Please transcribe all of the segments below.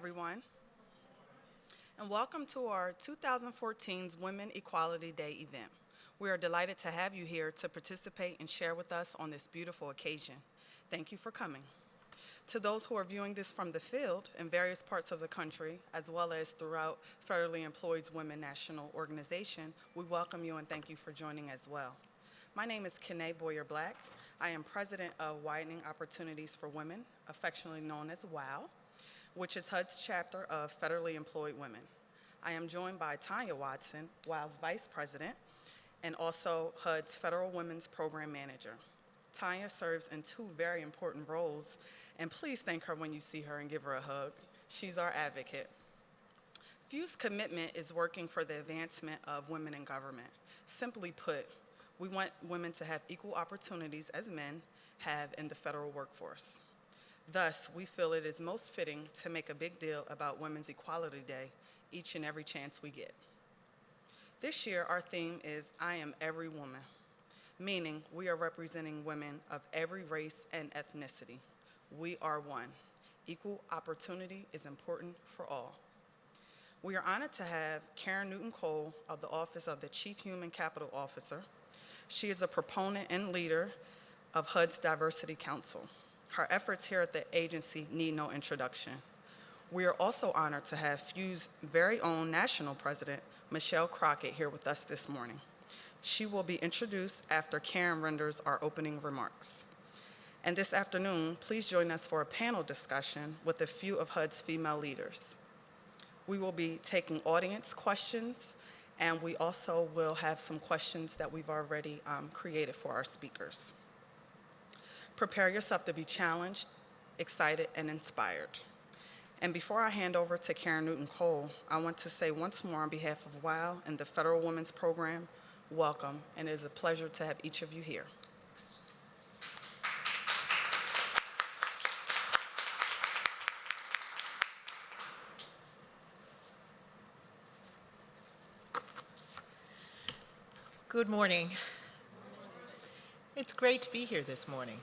everyone, and welcome to our 2014's Women Equality Day event. We are delighted to have you here to participate and share with us on this beautiful occasion. Thank you for coming. To those who are viewing this from the field in various parts of the country, as well as throughout Federally Employed Women National Organization, we welcome you and thank you for joining as well. My name is Kene Boyer-Black. I am president of Widening Opportunities for Women, affectionately known as WOW, which is HUD's chapter of Federally Employed Women. I am joined by Tanya Watson, WOW's vice president, and also HUD's Federal Women's Program Manager. Tanya serves in two very important roles, and please thank her when you see her and give her a hug. She's our advocate. FEW's commitment is working for the advancement of women in government. Simply put, we want women to have equal opportunities as men have in the federal workforce. Thus, we feel it is most fitting to make a big deal about Women's Equality Day each and every chance we get. This year, our theme is I Am Every Woman, meaning we are representing women of every race and ethnicity. We are one. Equal opportunity is important for all. We are honored to have Karen Newton-Cole of the Office of the Chief Human Capital Officer. She is a proponent and leader of HUD's Diversity Council. Her efforts here at the agency need no introduction. We are also honored to have FEW's very own national president, Michelle Crockett, here with us this morning. She will be introduced after Karen renders our opening remarks. And this afternoon, please join us for a panel discussion with a few of HUD's female leaders. We will be taking audience questions, and we also will have some questions that we've already created for our speakers. Prepare yourself to be challenged, excited, and inspired. And before I hand over to Karen Newton-Cole, I want to say once more on behalf of WOW and the Federal Women's Program, welcome, and it is a pleasure to have each of you here. Good morning. It's great to be here this morning.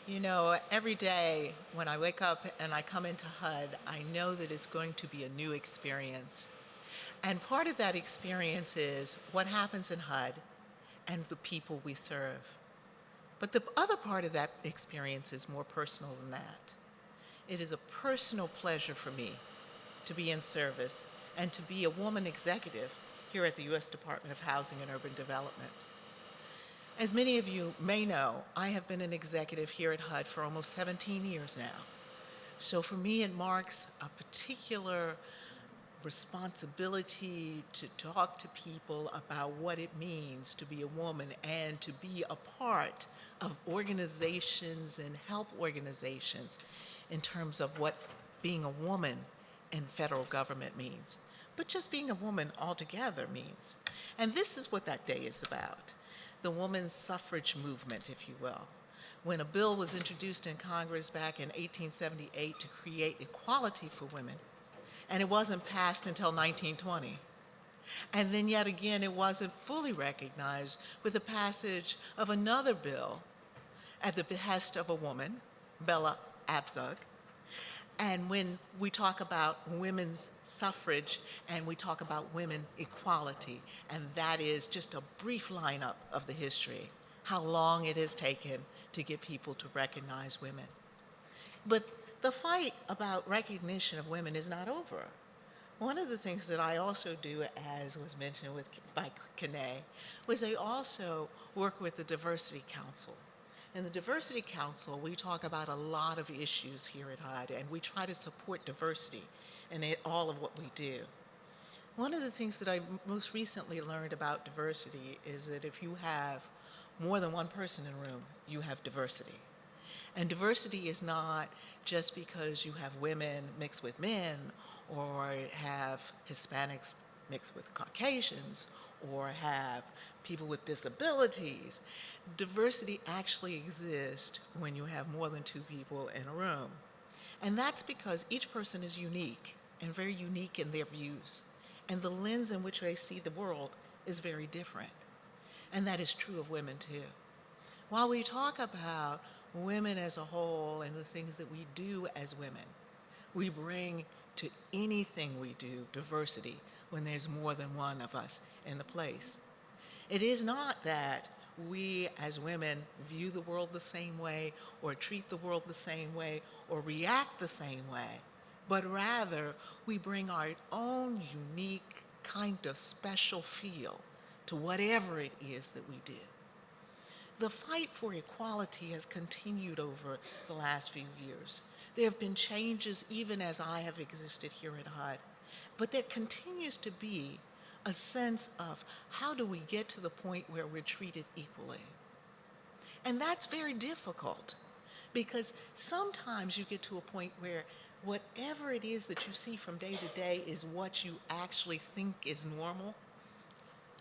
You know, every day when I wake up and I come into HUD, I know that it's going to be a new experience. And part of that experience is what happens in HUD and the people we serve. But the other part of that experience is more personal than that. It is a personal pleasure for me to be in service and to be a woman executive here at the U.S. Department of Housing and Urban Development. As many of you may know, I have been an executive here at HUD for almost 17 years now. So for me, it marks a particular responsibility to talk to people about what it means to be a woman and to be a part of organizations and help organizations in terms of what being a woman in federal government means, but just being a woman altogether means. And this is what that day is about. The women's suffrage movement, if you will. When a bill was introduced in Congress back in 1878 to create equality for women, and it wasn't passed until 1920. And then yet again, it wasn't fully recognized with the passage of another bill at the behest of a woman, Bella Abzug. And when we talk about women's suffrage and we talk about women equality, and that is just a brief lineup of the history, how long it has taken to get people to recognize women. But the fight about recognition of women is not over. One of the things that I also do, as was mentioned by Kene, was I also work with the Diversity Council. In the Diversity Council, we talk about a lot of issues here at HUD, and we try to support diversity in all of what we do. One of the things that I most recently learned about diversity is that if you have more than one person in a room, you have diversity. And diversity is not just because you have women mixed with men, or have Hispanics mixed with Caucasians, or have people with disabilities. Diversity actually exists when you have more than two people in a room. And that's because each person is unique and very unique in their views. And the lens in which they see the world is very different. And that is true of women too. While we talk about women as a whole and the things that we do as women, We bring to anything we do diversity when there's more than one of us in the place. It is not that we as women view the world the same way or treat the world the same way or react the same way, but rather we bring our own unique kind of special feel to whatever it is that we do. The fight for equality has continued over the last few years. There have been changes even as I have existed here at HUD, but there continues to be a sense of how do we get to the point where we're treated equally? And that's very difficult because sometimes you get to a point where whatever it is that you see from day to day is what you actually think is normal,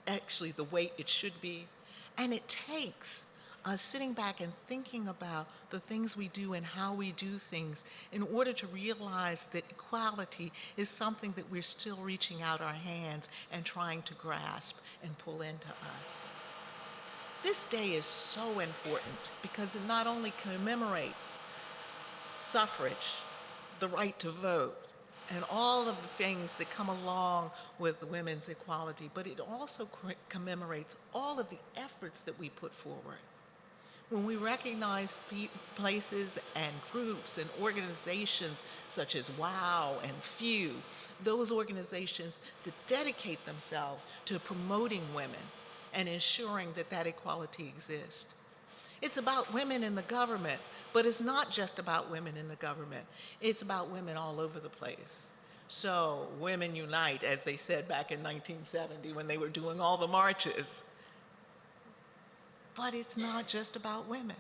actually the way it should be. And it takes us sitting back and thinking about the things we do and how we do things in order to realize that equality is something that we're still reaching out our hands and trying to grasp and pull into us. This day is so important because it not only commemorates suffrage, the right to vote, and all of the things that come along with women's equality, but it also commemorates all of the efforts that we put forward. When we recognize places and groups and organizations such as WOW and FEW, those organizations that dedicate themselves to promoting women and ensuring that that equality exists. It's about women in the government, but it's not just about women in the government. It's about women all over the place. So Women Unite, as they said back in 1970 when they were doing all the marches. But it's not just about women.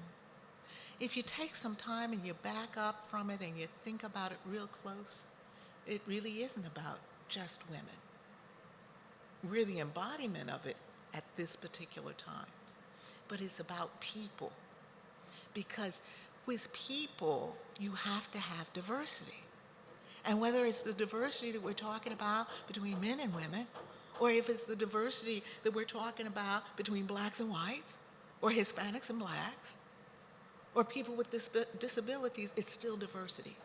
If you take some time and you back up from it and you think about it real close, it really isn't about just women. We're the embodiment of it at this particular time. But it's about people. Because with people, you have to have diversity. And whether it's the diversity that we're talking about between men and women, or if it's the diversity that we're talking about between blacks and whites, or Hispanics and blacks, or people with disabilities, it's still diversity.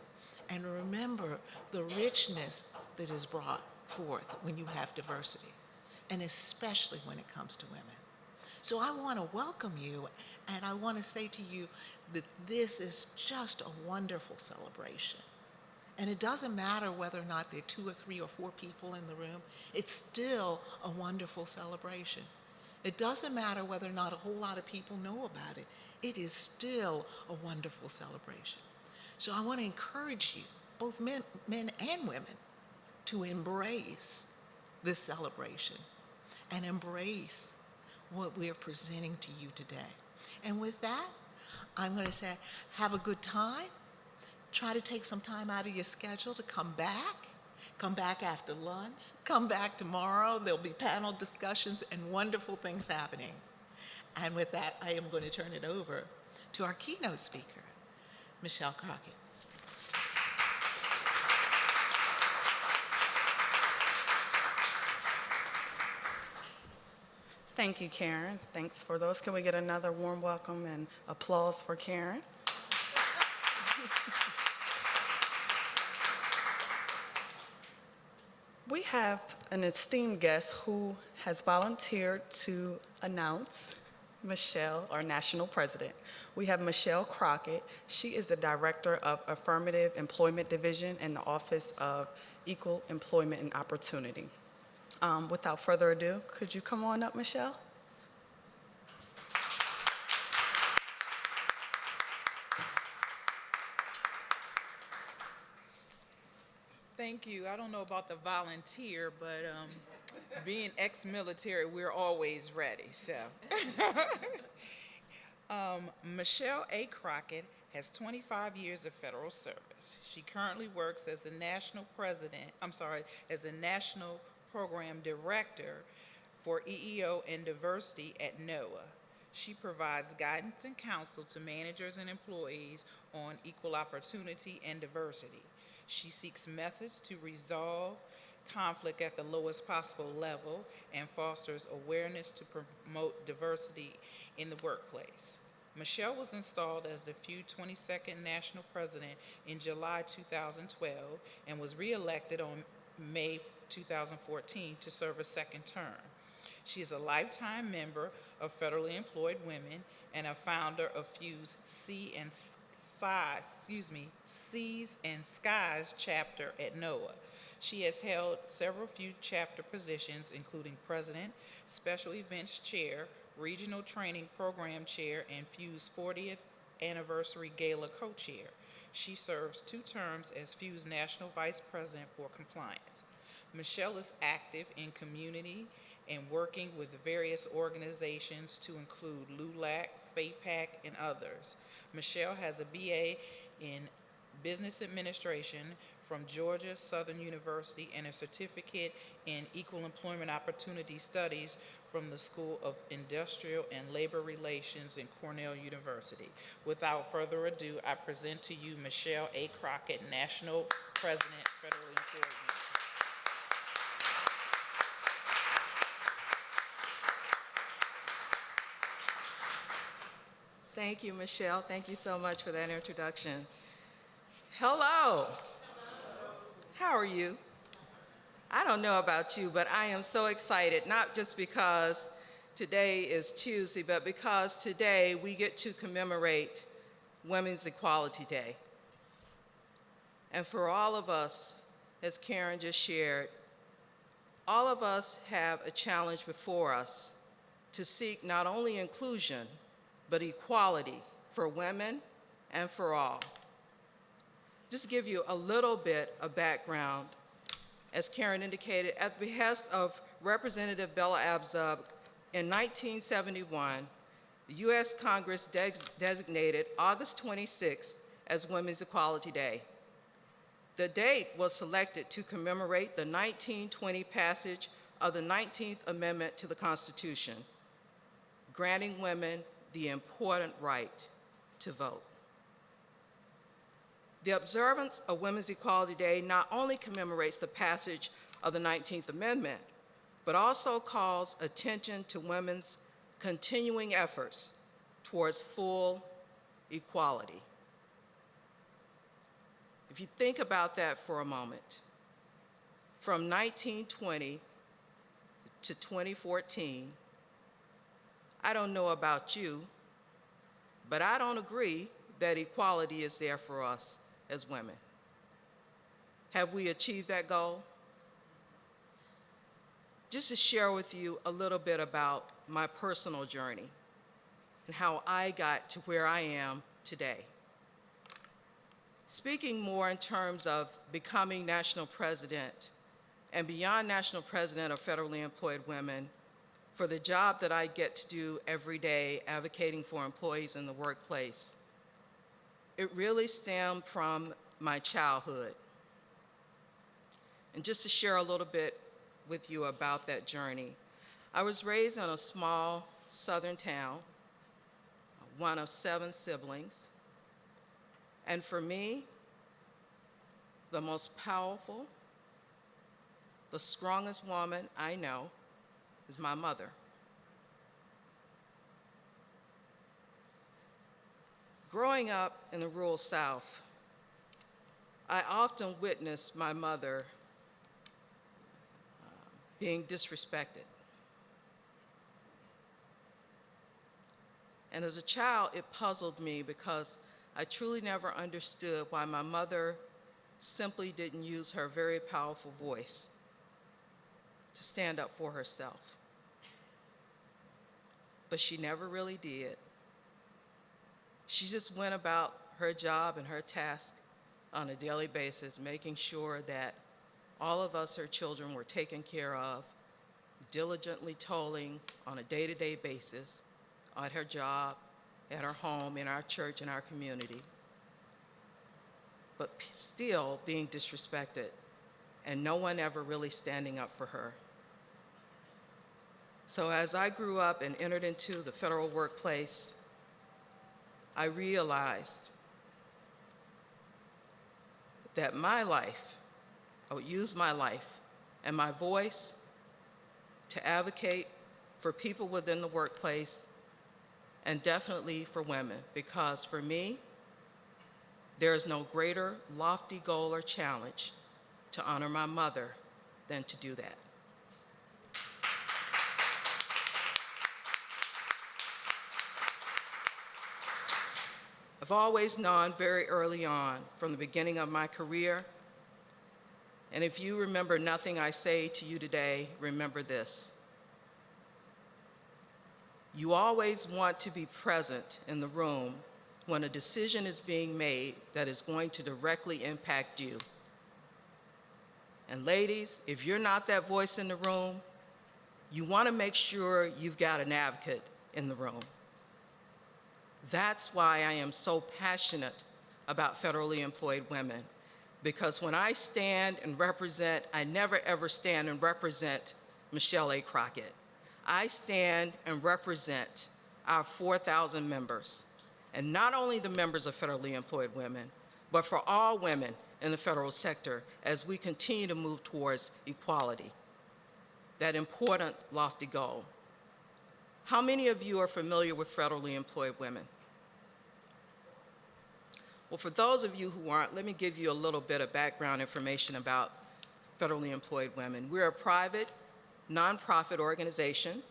And remember the richness that is brought forth when you have diversity, and especially when it comes to women. So I want to welcome you, and I want to say to you that this is just a wonderful celebration. And it doesn't matter whether or not there are 2 or 3 or 4 people in the room, it's still a wonderful celebration. It doesn't matter whether or not a whole lot of people know about it. It is still a wonderful celebration. So I want to encourage you, both men and women, to embrace this celebration and embrace what we are presenting to you today. And with that, I'm going to say, have a good time. Try to take some time out of your schedule to come back. Come back after lunch. Come back tomorrow. There'll be panel discussions and wonderful things happening. And with that, I am going to turn it over to our keynote speaker, Michelle Crockett. Thank you, Karen. Thanks for those. Can we get another warm welcome and applause for Karen? We have an esteemed guest who has volunteered to announce Michelle, our national president. We have Michelle Crockett. She is the Director of Affirmative Employment Division in the Office of Equal Employment and Opportunity. Without further ado, could you come on up, Michelle? Thank you. I don't know about the volunteer, but being ex-military, we're always ready. So, Michelle A. Crockett has 25 years of federal service. She currently works as the national program director for EEO and diversity at NOAA. She provides guidance and counsel to managers and employees on equal opportunity and diversity. She seeks methods to resolve conflict at the lowest possible level and fosters awareness to promote diversity in the workplace. Michelle was installed as the FEW 22nd National President in July 2012 and was reelected on May 2014 to serve a second term. She is a lifetime member of Federally Employed Women and a founder of FEW's Seas and Skies chapter at NOAA. She has held several FEW chapter positions, including President, Special Events Chair, Regional Training Program Chair, and FEW's 40th Anniversary Gala Co-Chair. She serves 2 terms as FEW's National Vice President for Compliance. Michelle is active in community and working with various organizations to include LULAC, FAPAC, and others. Michelle has a BA in Business Administration from Georgia Southern University and a certificate in Equal Employment Opportunity Studies from the School of Industrial and Labor Relations in Cornell University. Without further ado, I present to you Michelle A. Crockett, National President, Federally Employed Women. Thank you, Michelle. Thank you so much for that introduction. Hello. How are you? I don't know about you, but I am so excited, not just because today is Tuesday, but because today we get to commemorate Women's Equality Day. And for all of us, as Karen just shared, all of us have a challenge before us to seek not only inclusion, but equality for women and for all. Just to give you a little bit of background, as Karen indicated, at the behest of Representative Bella Abzug, in 1971, the U.S. Congress designated August 26th as Women's Equality Day. The date was selected to commemorate the 1920 passage of the 19th Amendment to the Constitution, granting women the important right to vote. The observance of Women's Equality Day not only commemorates the passage of the 19th Amendment, but also calls attention to women's continuing efforts towards full equality. If you think about that for a moment, from 1920 to 2014, I don't know about you, but I don't agree that equality is there for us as women. Have we achieved that goal? Just to share with you a little bit about my personal journey and how I got to where I am today. Speaking more in terms of becoming national president and beyond national president of Federally Employed Women, for the job that I get to do every day advocating for employees in the workplace, it really stemmed from my childhood. And just to share a little bit with you about that journey, I was raised in a small southern town, one of 7 siblings. And for me, the most powerful, the strongest woman I know is my mother. Growing up in the rural South, I often witnessed my mother being disrespected. And as a child, it puzzled me because I truly never understood why my mother simply didn't use her very powerful voice to stand up for herself. But she never really did. She just went about her job and her task on a daily basis, making sure that all of us, her children, were taken care of, diligently toiling on a day-to-day basis at her job, at her home, in our church, in our community, but still being disrespected and no one ever really standing up for her. So as I grew up and entered into the federal workplace, I realized that my life, I would use my life and my voice to advocate for people within the workplace and definitely for women, because for me, there is no greater lofty goal or challenge to honor my mother than to do that. I've always known very early on, from the beginning of my career, and if you remember nothing I say to you today, remember this. You always want to be present in the room when a decision is being made that is going to directly impact you. And ladies, if you're not that voice in the room, you want to make sure you've got an advocate in the room. That's why I am so passionate about federally employed women, because when I stand and represent, I never ever stand and represent Michelle A. Crockett. I stand and represent our 4,000 members, and not only the members of federally employed women, but for all women in the federal sector as we continue to move towards equality, that important, lofty goal. How many of you are familiar with federally employed women? Well, for those of you who aren't, let me give you a little bit of background information about federally employed women. We're a private, nonprofit organization.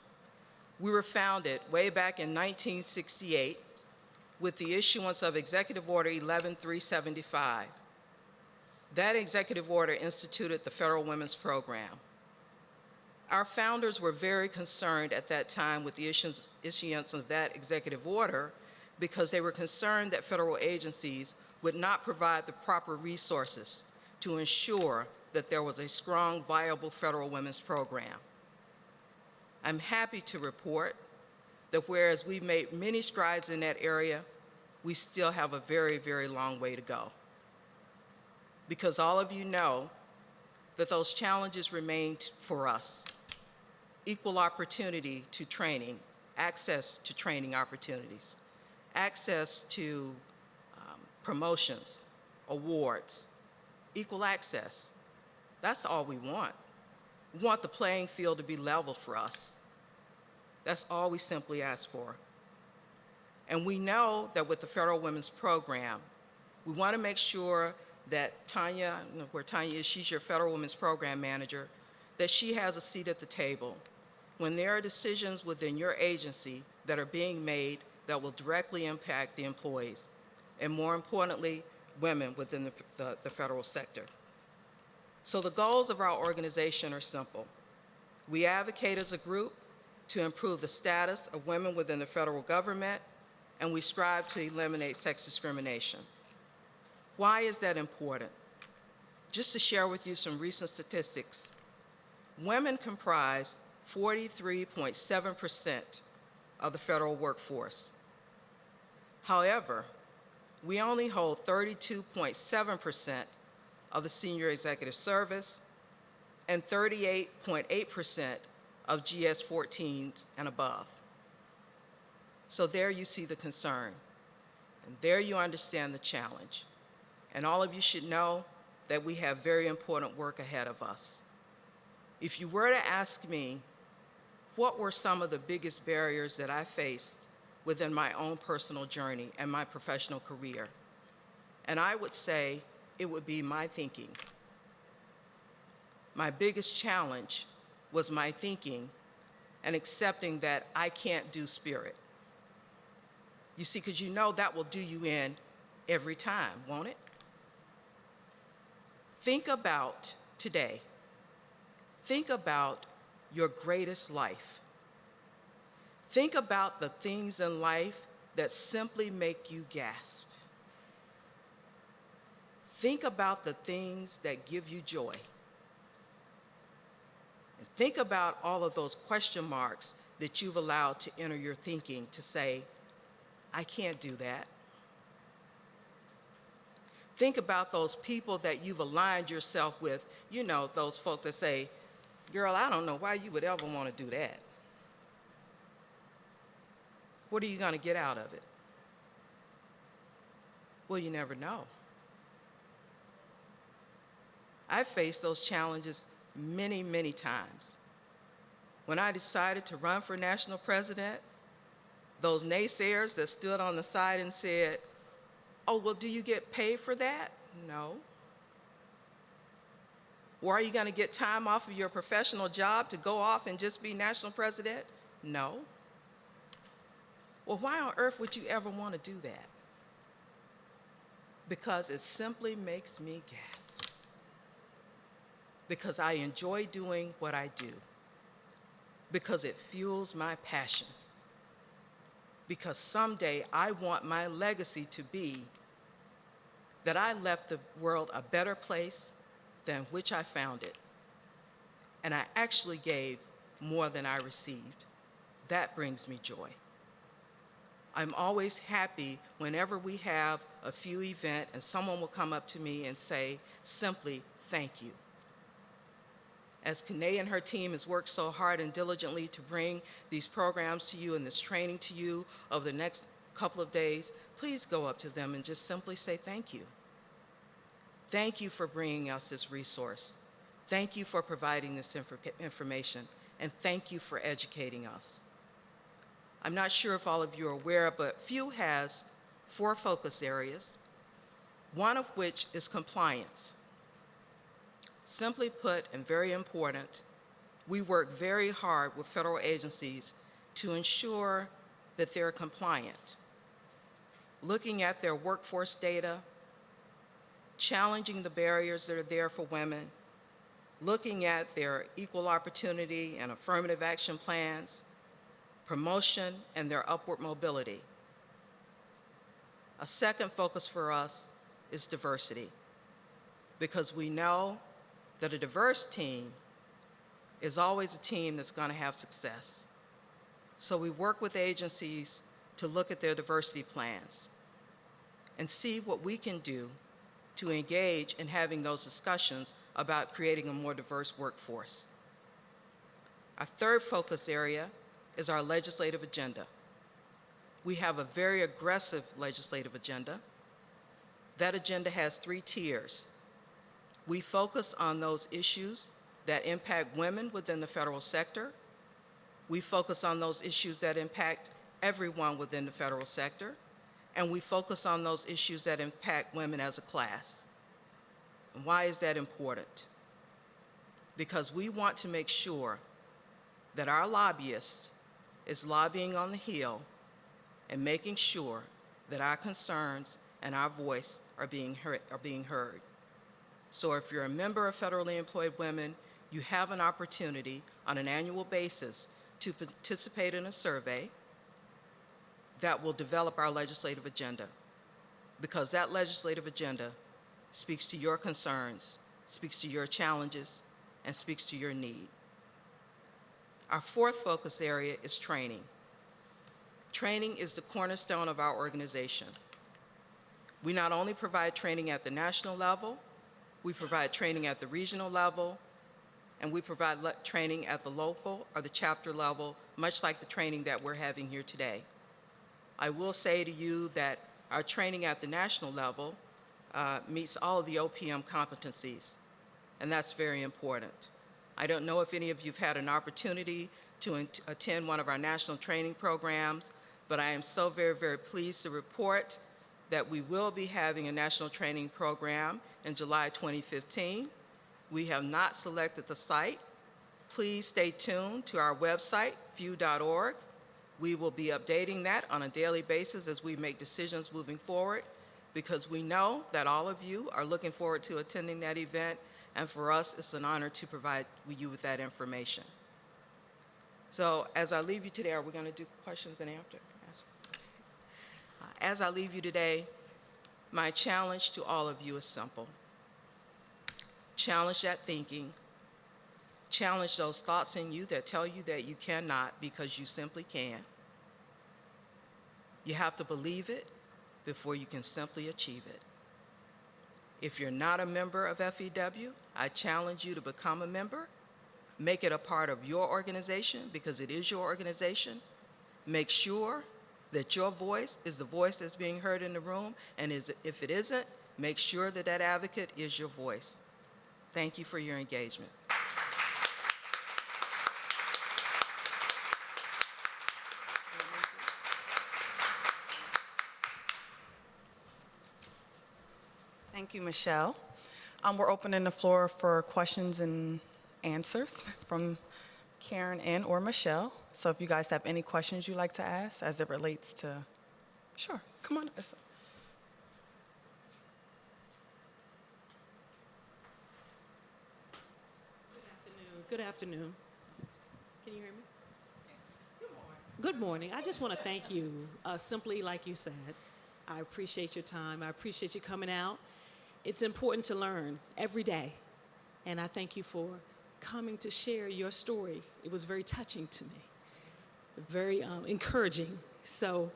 We were founded way back in 1968 with the issuance of Executive Order 11375. That executive order instituted the Federal Women's Program. Our founders were very concerned at that time with the issuance of that executive order because they were concerned that federal agencies would not provide the proper resources to ensure that there was a strong, viable federal women's program. I'm happy to report that whereas we've made many strides in that area, we still have a very, very long way to go. Because all of you know that those challenges remain for us. Equal opportunity to training, access to training opportunities, access to promotions, awards, equal access. That's all we want. We want the playing field to be level for us. That's all we simply ask for. And we know that with the Federal Women's Program, we want to make sure that Tanya, where Tanya is, she's your Federal Women's Program Manager, that she has a seat at the table when there are decisions within your agency that are being made that will directly impact the employees, and more importantly, women within the federal sector. So the goals of our organization are simple. We advocate as a group to improve the status of women within the federal government, and we strive to eliminate sex discrimination. Why is that important? Just to share with you some recent statistics, women comprise 43.7% of the federal workforce. However, we only hold 32.7% of the senior executive service and 38.8% of GS 14s and above. So there you see the concern, and there you understand the challenge. And all of you should know that we have very important work ahead of us. If you were to ask me, what were some of the biggest barriers that I faced within my own personal journey and my professional career? And I would say it would be my thinking. My biggest challenge was my thinking and accepting that I can't do spirit. You see, because you know that will do you in every time, won't it? Think about today. Think about your greatest life. Think about the things in life that simply make you gasp. Think about the things that give you joy. And think about all of those question marks that you've allowed to enter your thinking to say, I can't do that. Think about those people that you've aligned yourself with, you know, those folk that say, girl, I don't know why you would ever want to do that. What are you going to get out of it? Well, you never know. I've faced those challenges many, many times. When I decided to run for national president, those naysayers that stood on the side and said, oh, well, do you get paid for that? No. Or are you going to get time off of your professional job to go off and just be national president? No. Well, why on earth would you ever want to do that? Because it simply makes me gasp. Because I enjoy doing what I do. Because it fuels my passion. Because someday I want my legacy to be that I left the world a better place than which I found it. And I actually gave more than I received. That brings me joy. I'm always happy whenever we have a few event and someone will come up to me and say simply, thank you. As Kanae and her team has worked so hard and diligently to bring these programs to you and this training to you over the next couple of days, please go up to them and just simply say thank you. Thank you for bringing us this resource. Thank you for providing this information, and thank you for educating us. I'm not sure if all of you are aware, but FEW has 4 focus areas, one of which is compliance. Simply put, and very important, we work very hard with federal agencies to ensure that they're compliant. Looking at their workforce data, challenging the barriers that are there for women, looking at their equal opportunity and affirmative action plans, promotion, and their upward mobility. A second focus for us is diversity, because we know that a diverse team is always a team that's going to have success. So we work with agencies to look at their diversity plans and see what we can do to engage in having those discussions about creating a more diverse workforce. Our third focus area is our legislative agenda. We have a very aggressive legislative agenda. That agenda has 3 tiers. We focus on those issues that impact women within the federal sector. We focus on those issues that impact everyone within the federal sector. And we focus on those issues that impact women as a class. And why is that important? Because we want to make sure that our lobbyists is lobbying on the Hill and making sure that our concerns and our voice are being heard. So if you're a member of federally employed women, you have an opportunity on an annual basis to participate in a survey that will develop our legislative agenda, because that legislative agenda speaks to your concerns, speaks to your challenges, and speaks to your need. Our fourth focus area is training. Training is the cornerstone of our organization. We not only provide training at the national level, we provide training at the regional level, and we provide training at the local or the chapter level, much like the training that we're having here today. I will say to you that our training at the national level meets all of the OPM competencies, and that's very important. I don't know if any of you have had an opportunity to attend one of our national training programs, but I am so very, very pleased to report that we will be having a national training program in July 2015. We have not selected the site. Please stay tuned to our website, few.org. We will be updating that on a daily basis as we make decisions moving forward, because we know that all of you are looking forward to attending that event, and for us, it's an honor to provide you with that information. So as I leave you today, are we going to do questions and answers? As I leave you today, my challenge to all of you is simple. Challenge that thinking. Challenge those thoughts in you that tell you that you cannot, because you simply can. You have to believe it before you can simply achieve it. If you're not a member of FEW, I challenge you to become a member. Make it a part of your organization, because it is your organization. Make sure that your voice is the voice that's being heard in the room, and if it isn't, make sure that that advocate is your voice. Thank you for your engagement. Thank you, Michelle. We're opening the floor for questions and answers from Karen and or Michelle. So if you guys have any questions you'd like to ask as it relates to, sure, come on. Good afternoon. Can you hear me? Good morning. I just want to thank you. Simply like you said, I appreciate your time. I appreciate you coming out. It's important to learn every day. And I thank you for coming to share your story. It was very touching to me, very encouraging. So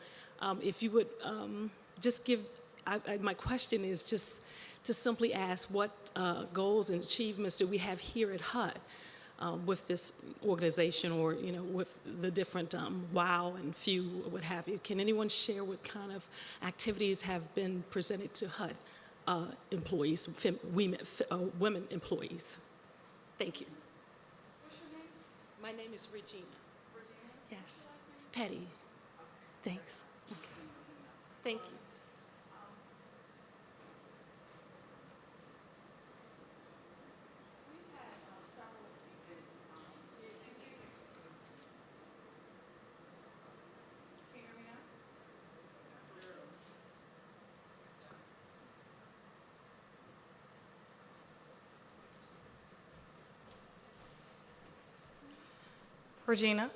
if you would just give, my question is just to simply ask what goals and achievements do we have here at HUD with this organization, or with the different WOW and FEW, what have you. Can anyone share what kind of activities have been presented to HUD employees, women employees? Thank you. What's your name? My name is Regina. Regina? Yes. Petty. Thanks. Okay. Thank you. Regina?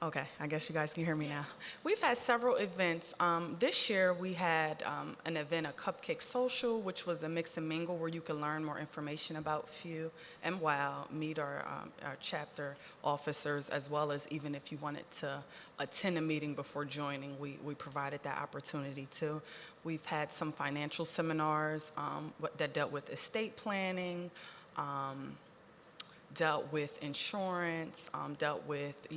Okay, I guess you guys can hear me now. We've had several events. This year we had an event, a Cupcake Social, which was a mix and mingle where you can learn more information about FEW and WOW, meet our chapter officers, as well as even if you wanted to attend a meeting before joining, we provided that opportunity too. We've had some financial seminars that dealt with estate planning, dealt with insurance, dealt with,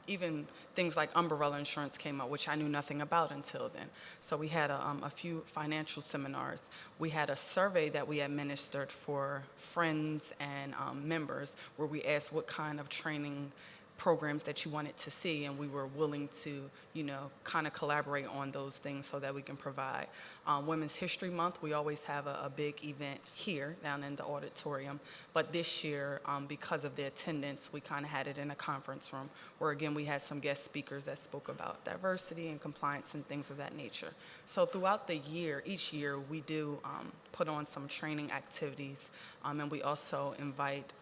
even things like umbrella insurance came up, which I knew nothing about until then. So we had a few financial seminars. We had a survey that we administered for friends and members where we asked what kind of training programs that you wanted to see, and we were willing to, kind of collaborate on those things so that we can provide. Women's History Month, we always have a big event here down in the auditorium, but this year, because of the attendance, we kind of had it in a conference room where, again, we had some guest speakers that spoke about diversity and compliance and things of that nature. So throughout the year, each year, we do put on some training activities, and we also invite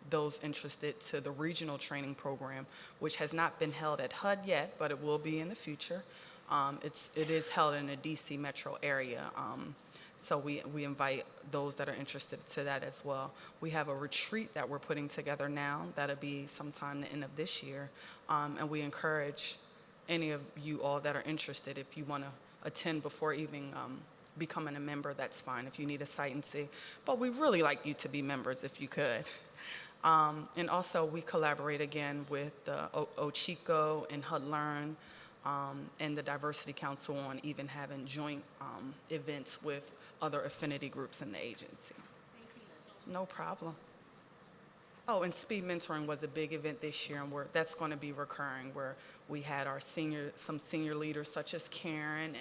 those interested to the regional training program, which has not been held at HUD yet, but it will be in the future. It is held in the DC metro area, so we invite those that are interested to that as well. We have a retreat that we're putting together now that'll be sometime the end of this year, and we encourage any of you all that are interested, if you want to attend before even becoming a member, that's fine if you need a sight and see. But we really like you to be members if you could. And also we collaborate again with OCHICO and HUD Learn and the Diversity Council on even having joint events with other affinity groups in the agency. Thank you. No problem. Oh, and speed mentoring was a big event this year, and that's going to be recurring, where we had some senior leaders such as Karen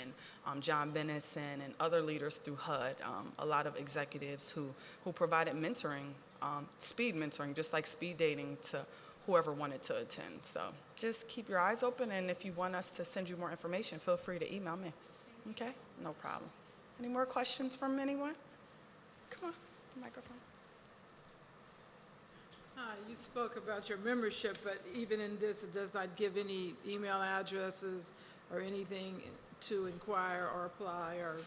and John Bennison and other leaders through HUD, a lot of executives who provided mentoring, speed mentoring, just like speed dating, to whoever wanted to attend. So just keep your eyes open, and if you want us to send you more information, feel free to email me. Okay? No problem. Any more questions from anyone? Come on, the microphone. You spoke about your membership, but even in this, it does not give any email addresses or anything to inquire or apply or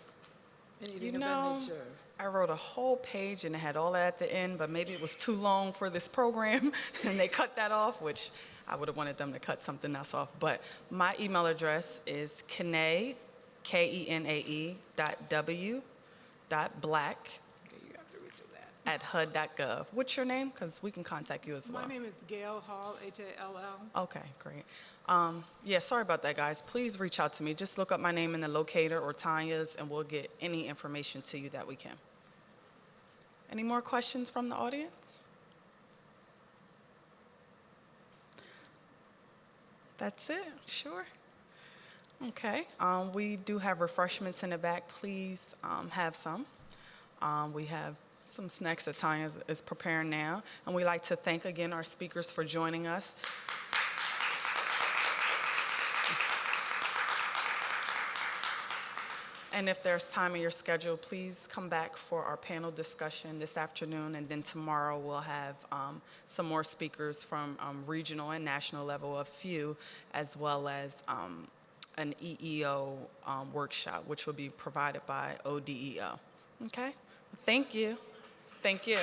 anything of that nature. I wrote a whole page and it had all that at the end, but maybe it was too long for this program and they cut that off, which I would have wanted them to cut something else off. But my email address is Kenae, Kenae, .w.black at HUD.gov. What's your name? Because we can contact you as well. My name is Gail Hall, Hall. Okay, great. Yeah, sorry about that, guys. Please reach out to me. Just look up my name in the locator or Tanya's, and we'll get any information to you that we can. Any more questions from the audience? That's it? Sure. Okay. We do have refreshments in the back. Please have some. We have some snacks that Tanya is preparing now. And we'd like to thank again our speakers for joining us. And if there's time in your schedule, please come back for our panel discussion this afternoon. And then tomorrow we'll have some more speakers from regional and national level, a few, as well as an EEO workshop, which will be provided by ODEO. Okay? Thank you. Thank you.